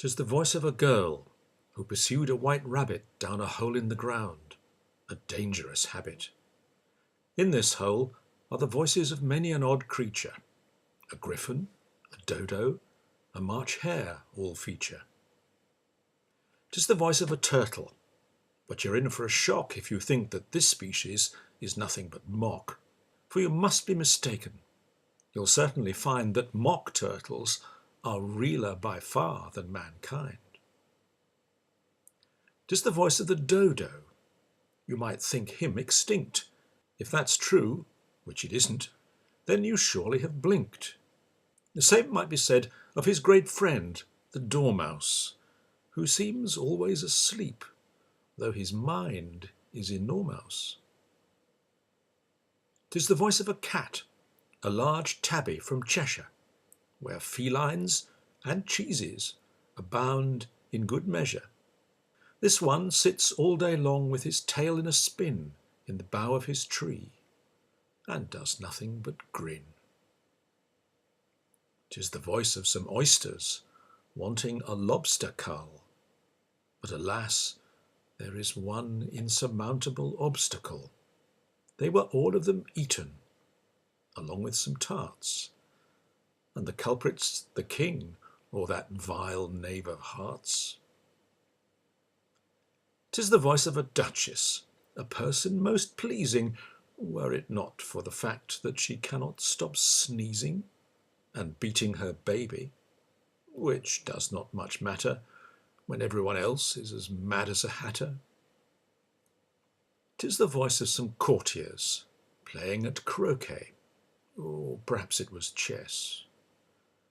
'Tis the voice of a girl who pursued a white rabbit down a hole in the ground, a dangerous habit. In this hole are the voices of many an odd creature, a griffin, a dodo, a March hare all feature. 'Tis the voice of a turtle, but you're in for a shock if you think that this species is nothing but mock, for you must be mistaken. You'll certainly find that mock turtles are realer by far than mankind. 'Tis the voice of the dodo. You might think him extinct. If that's true, which it isn't, then you surely have blinked. The same might be said of his great friend, the dormouse, who seems always asleep, though his mind is enormous. 'Tis the voice of a cat, a large tabby from Cheshire, where felines and cheeses abound in good measure. This one sits all day long with his tail in a spin in the bough of his tree, and does nothing but grin. 'Tis the voice of some oysters wanting a lobster cull, but alas, there is one insurmountable obstacle. They were all of them eaten, along with some tarts, and the culprit's the king, or that vile knave of hearts. 'Tis the voice of a duchess, a person most pleasing, were it not for the fact that she cannot stop sneezing and beating her baby, which does not much matter when everyone else is as mad as a hatter. 'Tis the voice of some courtiers playing at croquet, or perhaps it was chess,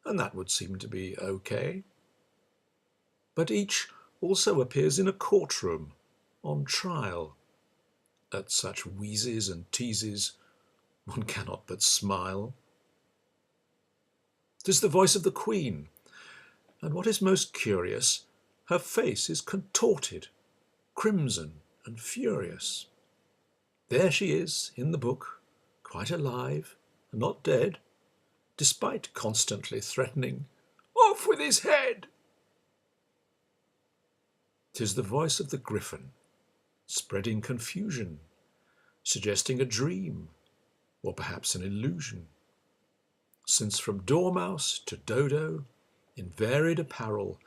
and that would seem to be okay. But each also appears in a courtroom on trial. At such wheezes and teases one cannot but smile. 'Tis the voice of the Queen, and what is most curious, her face is contorted, crimson and furious. There she is in the book, quite alive and not dead, despite constantly threatening, "Off with his head!" 'Tis the voice of the griffin, spreading confusion, suggesting a dream, or perhaps an illusion, since from dormouse to dodo, in varied apparel,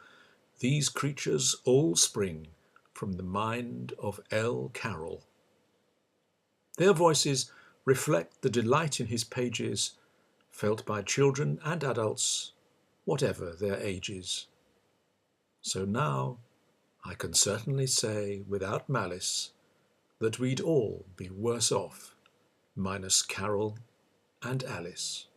these creatures all spring from the mind of Lewis Carroll. Their voices reflect the delight in his pages felt by children and adults, whatever their ages. So now I can certainly say without malice that we'd all be worse off, minus Carol and Alice.